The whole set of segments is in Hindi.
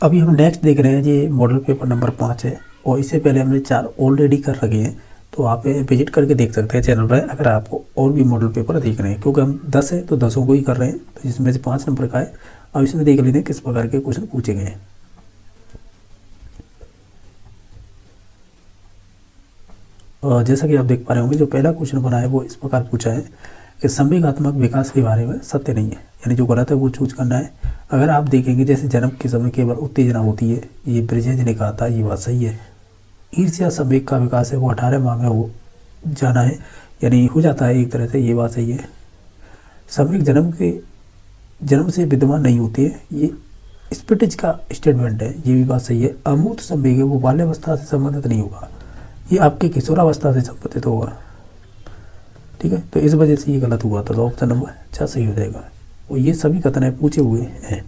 अभी हम नेक्स्ट देख रहे हैं, ये मॉडल पेपर नंबर 5 है और इससे पहले हमने 4 ऑलरेडी कर रखे हैं। तो आप विजिट करके देख सकते हैं चैनल पर, अगर आपको और भी मॉडल पेपर देख रहे हैं, क्योंकि हम 10 है तो 10 को ही कर रहे हैं। तो जिसमें से 5 नंबर का है। अब इसमें देख लेते हैं किस प्रकार के क्वेश्चन पूछे गए हैं। जैसा कि आप देख पा रहे होंगे, जो पहला क्वेश्चन बना है वो इस प्रकार पूछा है कि संवेगात्मक विकास के बारे में सत्य नहीं है, यानी जो गलत है वो चूज करना है। अगर आप देखेंगे जैसे जन्म के समय केवल उत्तेजना होती है, ये ब्रिजेश ने कहा था, ये बात सही है। ईर्ष्या संवेग का विकास है वो 18 माह में हो जाना है, यानी हो जाता है एक तरह से, ये बात सही है। संवेग जन्म से विद्यमान नहीं होती है, ये स्पिटिज का स्टेटमेंट है, ये भी बात सही है। अमूर्त संवेग है वो बाल्यावस्था से संबंधित नहीं होगा, ये आपके किशोरावस्था से संबंधित होगा। ठीक है, तो इस वजह से ये गलत हुआ था, तो ऑप्शन नंबर 6 सही हो जाएगा। और ये सभी कथन पूछे हुए हैं।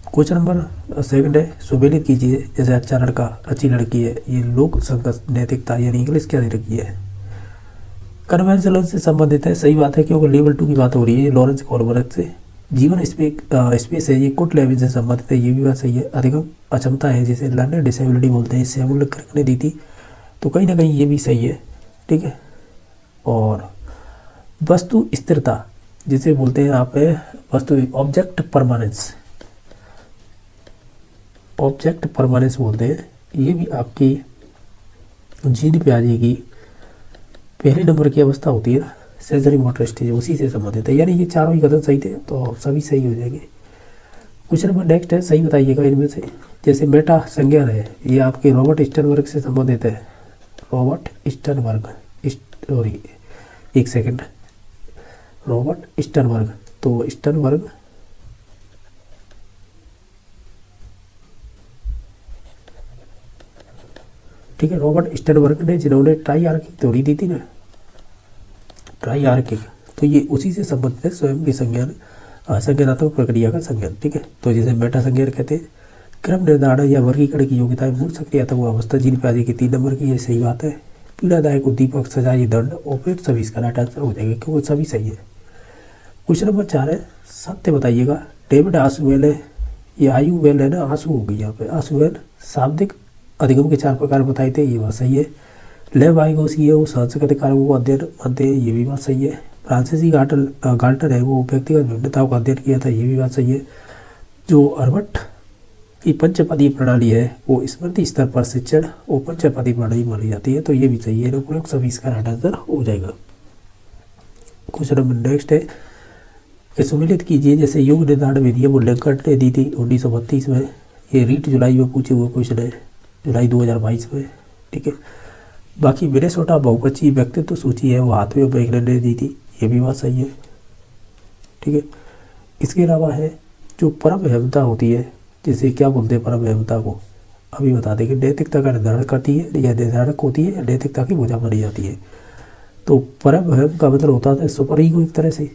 क्वेश्चन नंबर 7 है, सुमेलित कीजिए। जैसे अच्छा लड़का, अच्छी लड़की है, ये लोक संगत नैतिकता यानी इंग्लिश क्या दे रखी है, कन्वेंशनल से संबंधित है, सही बात है, क्योंकि लेवल 2 की बात हो रही है लॉरेंस कॉलबर्ग से। जीवन स्पेस है, ये कुट लेविन से संबंधित है, ये भी बात सही है। अधिगम अक्षमता है, जिसे लर्निंग डिसेबिलिटी बोलते हैं, इससे हम उल्लेख ने दी थी, तो कहीं ना कहीं ये भी सही है। ठीक है, और वस्तु स्थिरता जिसे बोलते हैं आप वस्तु ऑब्जेक्ट परमानेंस बोलते हैं, ये भी आपकी जीन प्याजे की पहले नंबर की अवस्था होती है, सेंसरी मोटर स्टेज, उसी से संबंधित है। यानी ये चारों ही कथन सही थे, तो सभी सही हो जाएंगे। क्वेश्चन नंबर नेक्स्ट है, सही बताइएगा इनमें से। जैसे मेटा संज्ञान है, ये आपके रॉबर्ट स्टर्नबर्ग से संबंधित है। रॉबर्ट स्टर्नबर्ग, सॉरी एक सेकंड, रॉबर्ट स्टर्नबर्ग, तो स्टर्नबर्ग ठीक है, रॉबर्ट स्टर्नबर्ग ने जिन्होंने ट्राइआर्किक थ्योरी दी थी ना, ट्राइआर्किक, तो ये उसी से संबंधित है, स्वयं की संज्ञानात्मक प्रक्रिया का संज्ञान। ठीक है, तो जिसे मेटा संज्ञान कहते हैं। क्रम निर्धारण या वर्गीकरण की योग्यता मूल सक्रियात्मक अवस्था जीन प्याजे की 3 नंबर की, ये सही बात है। पीड़ादायक उद्दीपक, सजाई, दंड, ऑपरेट सभी इसका राइट आंसर हो जाएगा, क्योंकि सभी सही है। क्वेश्चन नंबर 4 है, सत्य बताइएगा। डेविड आसुएल है, ये आयुवेल है ना, आंसू हो गई यहाँ पे, आसुएल शाब्दिक अधिगम के 4 प्रकार बताए थे, ये बात सही है। लेव वाइगोस्की है, वो सांस्कृतिक कारकों को अध्ययन मानते हैं, ये भी बात सही है। फ्रांसीसी गाल्टर है, वो व्यक्तिगत विभिन्नताओं का अध्ययन किया था, ये भी बात सही है। जो हर्बर्ट की पंचपदी प्रणाली है, वो स्मृति स्तर पर शिक्षण और पंचपदी प्रणाली मानी जाती है, तो ये भी सही है। अनुप्रयोग सभी इसका राइट आंसर हो जाएगा। क्वेश्चन नंबर नेक्स्ट है कि सुमेलित कीजिए। जैसे युग निर्धारण विधि वो लिंकन ने दी थी 1932 में, ये रीट जुलाई में पूछे हुए क्वेश्चन है, जुलाई 2022 में। ठीक है, बाकी मिनेसोटा बहुपक्षीय व्यक्तित्व सूची है, वो हाथ में बैगन ने दी थी, ये भी बात सही है। ठीक है, इसके अलावा है जो परम अहमता होती है, जिसे क्या बोलते हैं परम अहमता को, अभी बता दें कि नैतिकता का निर्धारण करती है या निर्धारक होती है, नैतिकता की भुजा मानी जाती है। तो परम अहम का मतलब होता है सुपर ईगो एक तरह से।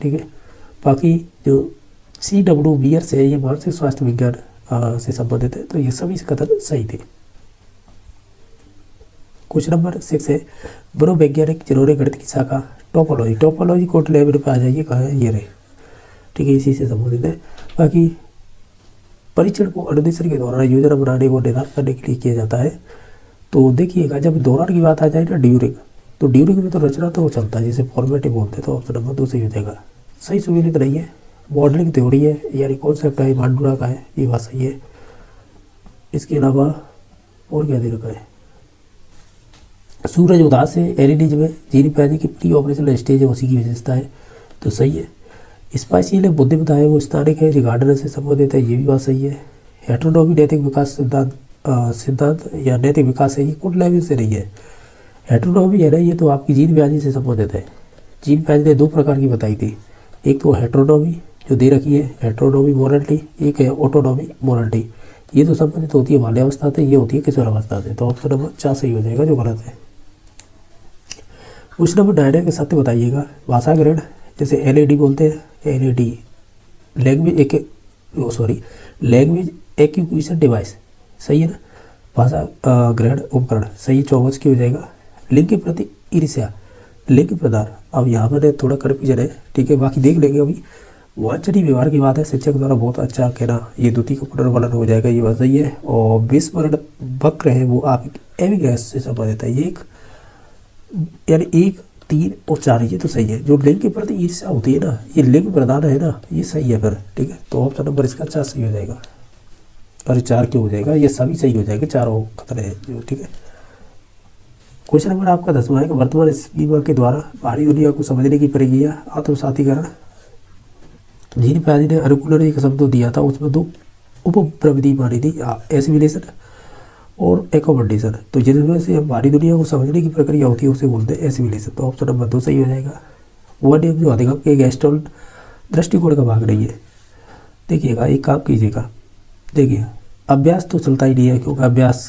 ठीक है, बाकी जो CW बियर्स है, ये मानसिक स्वास्थ्य विज्ञान से संबंधित है, तो ये सभी कथन सही थे। क्वेश्चन नंबर 6 है, मनोवैज्ञानिक जिन्होंने गणित की शाखा टोपोलॉजी कोट लेवल पर आ जाइए, कहाँ है, ये रहे। ठीक है, इसी से संबंधित है। बाकी परीक्षण को अनुदेशन के दौरान योजना बनाने को निर्धारित करने के लिए किया जाता है। तो देखिएगा, जब दौरान की बात आ जाए ना, ड्यूरिंग, तो ड्यूरिंग में तो रचना तो चलता है, जिसे फॉर्मेटिव बोलते हैं, तो ऑप्शन नंबर 2 सही हो जाएगा। सही सुमेलित नहीं है, मॉडलिंग थ्योरी है, यानी कॉन्सेप्ट है, मांडुरा का है, ये बात सही है। इसके अलावा और क्या दे रखा है, सूरज उदास है, एलईडी में जीन प्याजे की प्री ऑपरेशनल स्टेज है, उसी की विशेषता है, तो सही है। स्पाइसियल बुद्धिमत्ता है, वो स्थानिक है, रिगार्डर से संबंधित है, ये भी बात सही है। हेट्रोनोमी नैतिक विकास सिद्धांत या नैतिक विकास है, ये कुल लेवल से नहीं है। हेट्रोनोमी है ना, ये तो आपकी जीन प्याजे से संबंधित है। जीन प्याजे ने 2 प्रकार की बताई थी, एक तो हेट्रोनोमी जो दे रखी है, हेट्रोनोमी मोरलिटी, एक है ऑटोनोमी मोरलिटी, ये तो संबंधित होती है बाल्यावस्था से, ये होती है किशोरावस्था से, तो ऑप्शन नंबर 4 सही हो जाएगा, जो गलत है। क्वेश्चन नंबर 9 के सत्य बताइएगा। भाषा ग्रहण, जैसे LAD बोलते हैं, LAD लैंग्वेज एक्विजिशन डिवाइस, सही है ना, भाषा ग्रहण उपकरण, सही 24 की हो जाएगा। लिंग के प्रति ईर्ष्या, लिंग प्रदान, अब यहाँ पर थोड़ा कन्फ्यूजन है, ठीक है, बाकी देख लेंगे अभी। वांछनीय व्यवहार की बात है, शिक्षक द्वारा बहुत अच्छा कहना, ये द्वितीय का पुनर्वलन हो जाएगा, ये बात सही है। और विस्मरण वक्र है वो आप एविगैस से संबंधित है, ये एक यानी 1, 3 और 4 ये तो सही है। जो लिंग के प्रति ईर्ष्या होती है ना, ये लिंग प्रदान है ना, ये सही है फिर, ठीक है। तो ऑप्शन नंबर इसका 4 सही हो जाएगा। अरे 4 क्यों हो जाएगा, ये सभी सही हो जाएगा, चारों खतरे हैं जो, ठीक है। क्वेश्चन नंबर आपका 10वां है कि वर्तमान स्कीमा के द्वारा बाहरी दुनिया को समझने की प्रक्रिया आत्मसातीकरण। जीन प्याजी ने अनुकूलन एक शब्द दिया था, उसमें 2 उप प्रविधि मानी थी, एसिमिलेशन और एकोमोडेशन। तो जिनमें से हम बाहरी दुनिया को समझने की प्रक्रिया होती है उसे बोलते हैं एसिमिलेशन। तो ऑप्शन नंबर 2 सही हो जाएगा। वह नियम जो अधिगम के गेस्टोल दृष्टिकोण का भाग नहीं है। देखिएगा, एक काम कीजिएगा, देखिए अभ्यास तो चलता ही नहीं है, क्योंकि अभ्यास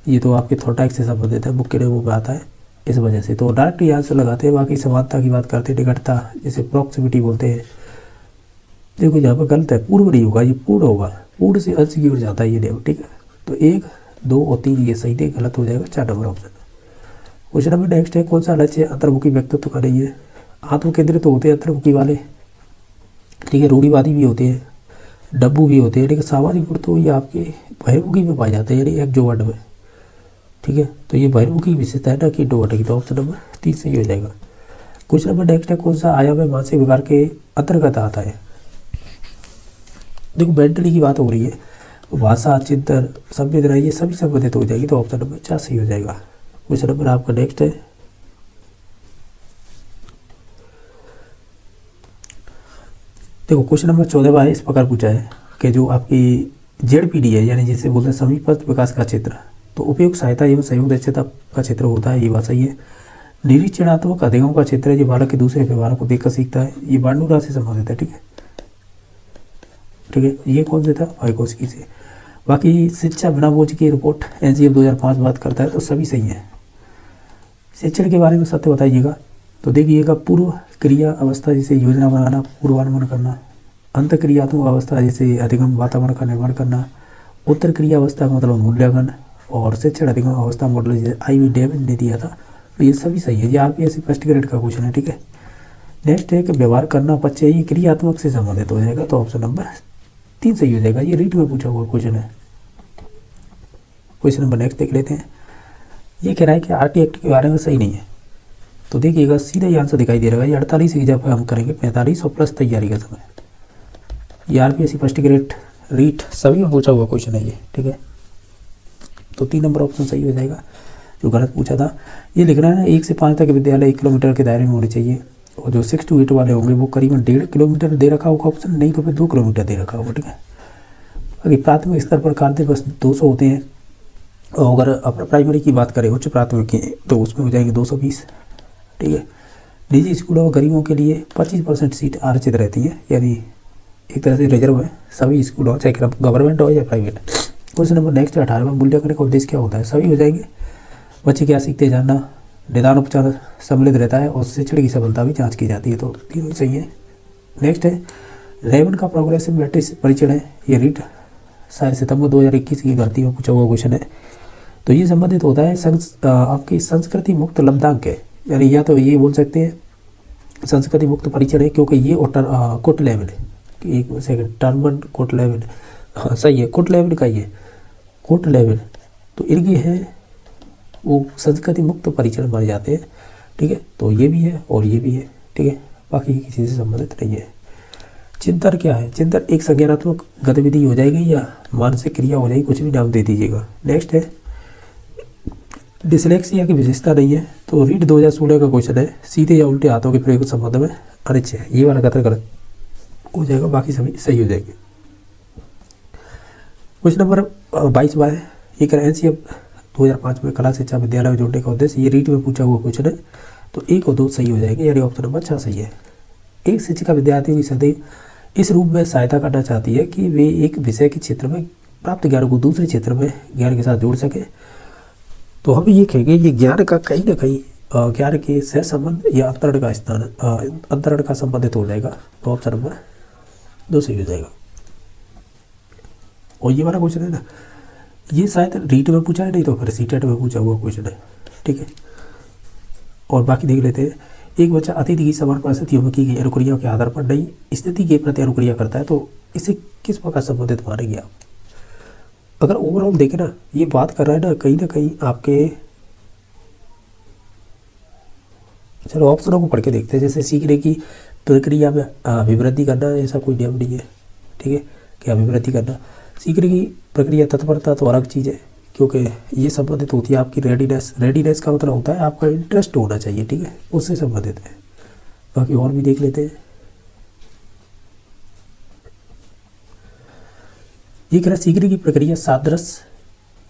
ये तो आपके थॉर्टाइक से संबंधित है, मुख्य नियमों में आता है, इस वजह से तो डायरेक्ट यहाँ से लगाते हैं। बाकी समानता की बात करते हैं, निकटता जिसे प्रॉक्सिमिटी बोलते हैं। देखो यहाँ पर गलत है, पूर्व नहीं होगा, ये पूर्ण होगा, पूर्ण से अंश की ओर जाता है ये नियम, ठीक है। तो 1, 2 और 3 ये सही नहीं, गलत हो जाएगा 4 number option. Question number next है, कौन सा लक्ष्य अंतर्मुखी व्यक्तित्व का नहीं है। आत्मकेंद्रित तो होते हैं अंतर्मुखी वाले, ठीक है, रूढ़िवादी भी होते हैं, डब्बू भी होते हैं, लेकिन सामाजिक गुण तो ये आपके बहिर्मुखी में पाए जाते हैं, यानी एक्सट्रोवर्ट में, ठीक है। तो ये बहिर्मुखी विशेषता है ना कि इंट्रोवर्ट की, तो ऑप्शन नंबर 3 सही हो जाएगा। क्वेश्चन नंबर नेक्स्ट है, कौन सा आयाम है मानसिक विकार के अंतर्गत आता है। देखो मेंटली की बात हो रही है, तो भाषा, चिंतन, संवेदना ये सभी संबंधित हो जाएगी, तो ऑप्शन नंबर 4 सही हो जाएगा। क्वेश्चन नंबर आपका नेक्स्ट है, देखो क्वेश्चन नंबर 14 इस प्रकार पूछा है कि जो आपकी जेडपीडी है, यानी जिसे बोलते हैं समीपस्थ विकास का क्षेत्र, तो उपयुक्त सहायता एवं सहयोग दक्षता का क्षेत्र होता है, ये बात सही है। निरीक्षणात्मक अधिगम का क्षेत्र है, जो बालक के दूसरे व्यवहारों को देखकर सीखता है, ये बांडूरा से संबंधित है, ठीक है, ठीक है। ये कौन से था, वाइकोस्की से। बाकी शिक्षा बिना बोझ की रिपोर्ट एनसीएफ 2005 बात करता है, तो सभी सही है। शिक्षण के बारे में सत्य बताइएगा, तो देखिएगा पूर्व क्रिया अवस्था जैसे योजना बनाना, पूर्वानुमान करना, अंत क्रियात्मक अवस्था जैसे अधिगम वातावरण का निर्माण करना, उत्तर क्रिया अवस्था का मतलब मूल्यांकन, और शिक्षण अधिगम अवस्था मॉडल जैसे IB डेविड ने दिया था, तो ये सभी सही है। ये RPSC फर्स्ट ग्रेड का क्वेश्चन है, ठीक है। नेक्स्ट है कि व्यवहार करना पश्चय, ये क्रियात्मक से संबंधित हो जाएगा, तो ऑप्शन नंबर 3 सही हो जाएगा। ये रीट में पूछा हुआ क्वेश्चन है। क्वेश्चन नंबर नेक्स्ट देख लेते हैं। ये कह रहा है कि RT एक्ट के बारे में सही नहीं है, तो देखिएगा सीधा ही आंसर दिखाई दे रहा है। ये 48 की जगह हम करेंगे 45 और प्लस तैयारी का समय। ये RPSC फर्स्ट ग्रेड रीट सभी में पूछा हुआ क्वेश्चन है ये, ठीक है। तो 3 नंबर ऑप्शन सही हो जाएगा। जो गलत पूछा था ये लिखना है ना, 1 से 5 तक विद्यालय 1 किलोमीटर के दायरे में होने चाहिए, और जो 6 to 8 वाले होंगे वो करीबन 1.5 किलोमीटर दे रखा होगा ऑप्शन, नहीं तो फिर 2 किलोमीटर दे रखा होगा, ठीक है। अगर प्राथमिक स्तर पर कार्य बस 200 होते हैं, और अगर अपर प्राइमरी की बात करें उच्च प्राथमिक की, तो उसमें हो जाएंगे 220, ठीक है। निजी स्कूलों और गरीबों के लिए 25% सीट आरक्षित रहती है, यानी एक तरह से रिजर्व है सभी स्कूलों, चाहे गवर्नमेंट हो या प्राइवेट। क्वेश्चन नंबर नेक्स्ट 18वां, मूल्यांकन का उद्देश्य क्या होता है। सभी हो जाएंगे। बच्चे क्या सीखते जानना, निदान उपचार सम्मिलित रहता है, और शिक्षण की सफलता भी जांच की जाती है, तो तीनों सही है। नेक्स्ट है रेवन का प्रोग्रेसिव मैट्रिक्स परीक्षण है, ये रीट शायद सितंबर 2021 की भर्ती में पूछा हुआ क्वेश्चन है। तो ये संबंधित होता है आपकी संस्कृति मुक्त लब्धांक है, यानी या तो ये बोल सकते हैं संस्कृति मुक्त परीक्षण है, क्योंकि ये कोट लेवल है, एक सेकंड टर्मन कोट लेवल, हाँ सही है, कोट लेवल का ये कोट लेवल, तो इनकी है वो संस्कृति मुक्त परीक्षण माने जाते हैं, ठीक है। तो ये भी है और ये भी है, ठीक है, बाकी किसी से संबंधित नहीं है। चिंतन क्या है, चिंतन एक संज्ञानात्मक गतिविधि हो जाएगी या मानसिक क्रिया हो जाएगी, कुछ भी नाम दे दीजिएगा। नेक्स्ट है डिसलेक्सिया की विशेषता नहीं है, तो रीट 2016 का क्वेश्चन है, सीधे या उल्टे हाथों के प्रयोग के संबंध में अनिच्छा है, ये वाला कतर गलत हो जाएगा, बाकी सभी सही हो जाएंगे। क्वेश्चन नंबर 22 है, ये कह रहे हैं NCF 2005 में कला शिक्षा विद्यालय में जोड़ने का उद्देश्य, ये रीट में पूछा हुआ क्वेश्चन है, तो 1 और 2 सही हो जाएंगे, यानी ऑप्शन नंबर 6 सही है। एक शिक्षिका विद्यार्थियों की सदैव इस रूप में सहायता करना चाहती है कि वे एक विषय के क्षेत्र में प्राप्त ज्ञान को दूसरे क्षेत्र में ज्ञान के साथ जोड़ सके। तो हम ये कहेंगे ये ज्ञान का कहीं ना कहीं ज्ञान के सह संबंध या अंतरण का स्थान अंतरण का संबंधित हो जाएगा, तो ऑप्शन नंबर 2 सही हो जाएगा। और ये वाला क्वेश्चन है ना, ये शायद रीट में पूछा है, नहीं तो फिर सीटेट में पूछा हुआ क्वेश्चन है, ठीक है। और बाकी देख लेते हैं, एक बच्चा अतिथि की समान परिस्थितियों में की गई अनुक्रियाओं के आधार पर नई स्थिति के प्रति अनुक्रिया करता है, तो इसे किस प्रकार संबोधित मानेंगे आप? अगर ओवरऑल देखें ना, ये बात कर रहा है ना कहीं आपके, चलो ऑप्शनों को पढ़ के देखते हैं। जैसे सीखने की प्रक्रिया में अभिवृद्धि करना, ऐसा कोई नियम नहीं है, ठीक है, कि अभिवृद्धि करना। सीखने की प्रक्रिया तत्परता तो अलग चीज़ है, क्योंकि ये संबंधित होती है आपकी रेडीनेस। रेडीनेस का मतलब होता है आपका इंटरेस्ट होना चाहिए, ठीक है, उससे संबंधित है। बाकी और भी देख लेते हैं। ये कह रहा सीखने की प्रक्रिया सादृश्य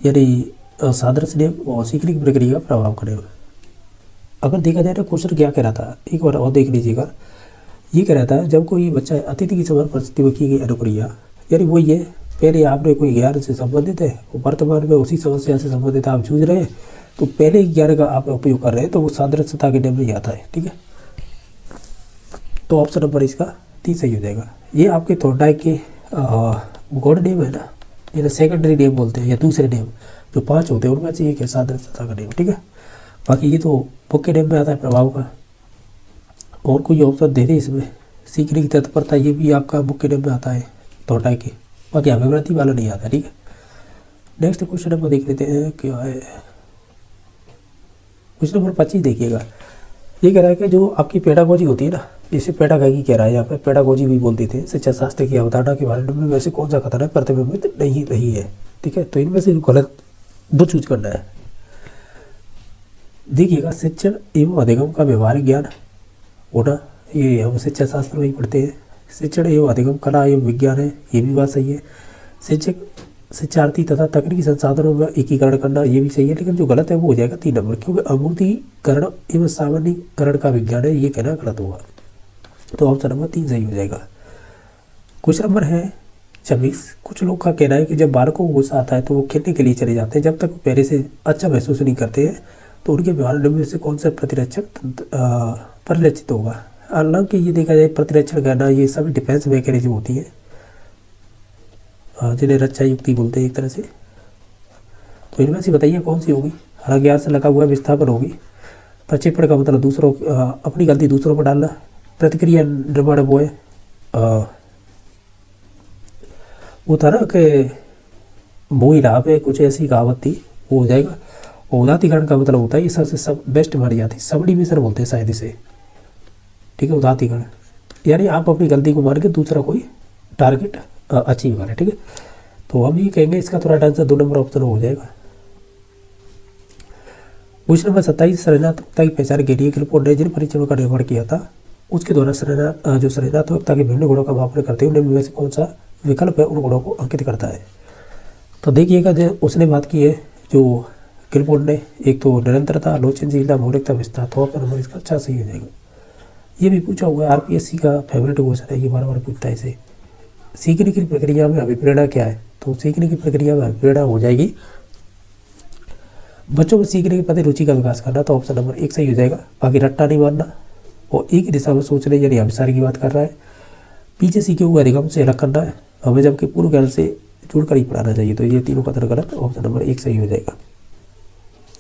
यानी सादृश्य नियम और सीखने की प्रक्रिया का प्रभाव करेगा। अगर देखा जाए ना क्वेश्चन क्या कह रहा था, एक बार और देख लीजिएगा। ये कह रहा था जब कोई बच्चा अतिथि की समान परिस्थिति में की गई अनुक्रिया, यानी वो ये पहले आपने कोई ज्ञान से संबंधित है और वर्तमान में उसी समस्या से संबंधित आप जूझ रहे हैं, तो पहले ज्ञान का आप उपयोग कर रहे हैं, तो वो सादृश्यता के नियम में आता है, ठीक है। तो ऑप्शन नंबर इसका 3 सही हो जाएगा। ये आपके थॉर्नडाइक के गॉड नेम है ना, ये सेकेंडरी नेम बोलते हैं या दूसरे नेम, जो 5 होते हैं उनमें से एक है सादृश्यता का नेम, ठीक है। बाकी ये तो बुक के नेम में आता है प्रभाव का। और कोई ऑप्शन दे दे इसमें, सीखने की तत्परता, ये भी आपका बुक के नेम में आता है थॉर्नडाइक के। बाकी अभिवृद्धि वाला नहीं आता, ठीक है। नेक्स्ट क्वेश्चन नंबर देख लेते हैं क्या है। क्वेश्चन नंबर 25 देखिएगा। ये कह रहा है कि जो आपकी पेडागोजी होती है ना, इसे पेडागोजी कह रहा है यहाँ पे, पेडागोजी भी बोलते थे। शिक्षा शास्त्र की अवधारणा के बारे में वैसे कौन सा कथन है प्रतिबिंबित नहीं है, ठीक है। तो इनमें से गलत दो चूज करना है। देखिएगा, शिक्षण एवं अधिगम का व्यवहारिक ज्ञान होना, ये हम शिक्षा शास्त्र में ही पढ़ते हैं। शिक्षण एवं अधिगम कला एवं विज्ञान है, ये भी बात सही है। शिक्षार्थी तथा तकनीकी संसाधनों में एकीकरण करना, ये भी सही है। लेकिन जो गलत है वो हो जाएगा 3 नंबर, क्योंकि अमूर्तीकरण एवं सामान्यीकरण का विज्ञान है, ये कहना गलत होगा। तो ऑप्शन नंबर 3 सही हो जाएगा। क्वेश्चन नंबर है 26। कुछ लोग का कहना है कि जब बालकों को गुस्सा आता है तो वो खेलने के लिए चले जाते हैं, जब तक पहले से अच्छा महसूस नहीं करते हैं, तो उनके व्यवहार में से कौन सा प्रतिरक्षक परिलक्षित होगा। हालांकि ये देखा जाए प्रतिरक्षण करना, ये सभी डिफेंस मैकेनिज्म होती है, जिन्हें रक्षा युक्ति बोलते हैं एक तरह से। तो इनमें से बताइए कौन सी होगी। हराज्ञान से लगा हुआ विस्थापन होगी। प्रक्षेपण का मतलब दूसरों अपनी गलती दूसरों पर डालना। प्रतिक्रिया निर्माण वो है वो था ना कि मोही लाभ है, कुछ ऐसी कहावत थी, वो हो जाएगा। और उदातीकरण का मतलब होता है, ये सबसे सब बेस्ट मानी जाती है, सबडिविजन बोलते हैं शायद इसे, ठीक है। उदातीकरण यानी आप अपनी गलती को मान के दूसरा कोई टारगेट अचीव करें, ठीक है। तो हम ये कहेंगे इसका थोड़ा आंसर 2 नंबर ऑप्शन हो जाएगा। Question number 27। सृजनात्मकता की पहचान के लिए क्लिपबोर्ड ने जिन परीक्षणों का निर्माण किया था, उसके द्वारा सृजनात्मकता के विभिन्न गुणों का मापन करते हुए निम्न में से कौन सा विकल्प है उन गुणों को अंकित करता है। तो देखिएगा, जो उसने बात की है जो क्लिपबोर्ड ने, एक तो निरंतरता, लोचनशीलता, मौलिकता, विस्तार। तो ऑप्शन नंबर इसका अच्छा सही हो जाएगा। ये भी पूछा हुआ है, आरपीएससी का फेवरेट क्वेश्चन है, ये बार बार पूछता है इसे। सीखने की प्रक्रिया में अभिप्रेरणा क्या है? तो सीखने की प्रक्रिया में अभिप्रेरणा हो जाएगी बच्चों में सीखने के प्रति रुचि का विकास करना। तो ऑप्शन नंबर 1 सही हो जाएगा। बाकी रट्टा नहीं मारना और एक ही दिशा में सोचने, यानी अभिसार की बात कर रहा है। पीछे सीखे हुए अधिगम से अलग करना है, हमें जबकि पूर्व ज्ञान से जुड़कर ही पढ़ाना चाहिए। तो ये तीनों कथन गलत, ऑप्शन नंबर 1 सही हो जाएगा।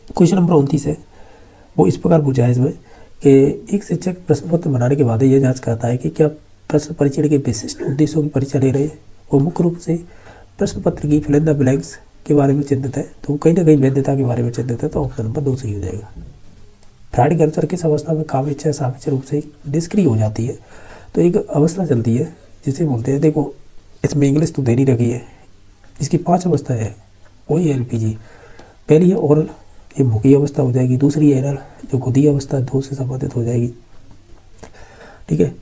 क्वेश्चन नंबर 29 है, वो इस प्रकार पूछा है इसमें कि एक शिक्षक प्रश्न पत्र बनाने के बाद यह जांच करता है कि क्या प्रश्न परीक्षण के विशिष्ट उद्देश्यों की परीक्षा ले रहे हैं और मुख्य रूप से प्रश्न पत्र की फिल इन द ब्लैंक्स के बारे में चिंतित है, तो कहीं ना कहीं वैधता के बारे में चिंतित है। तो ऑप्शन नंबर 2 सही हो जाएगा। फ्राइड के अनुसार किस अवस्था में काव्य इच्छा सापेक्ष रूप से निष्क्रिय हो जाती है? तो एक अवस्था चलती है जिसे बोलते हैं, देखो इसमें इंग्लिश तो देनी रखी है, इसकी 5 अवस्था है, वही है एलपीजी। पहली है ओरल, ये मुखी अवस्था हो जाएगी। दूसरी है एनल, जो गुदी अवस्था 2 से संबंधित हो जाएगी, ठीक है।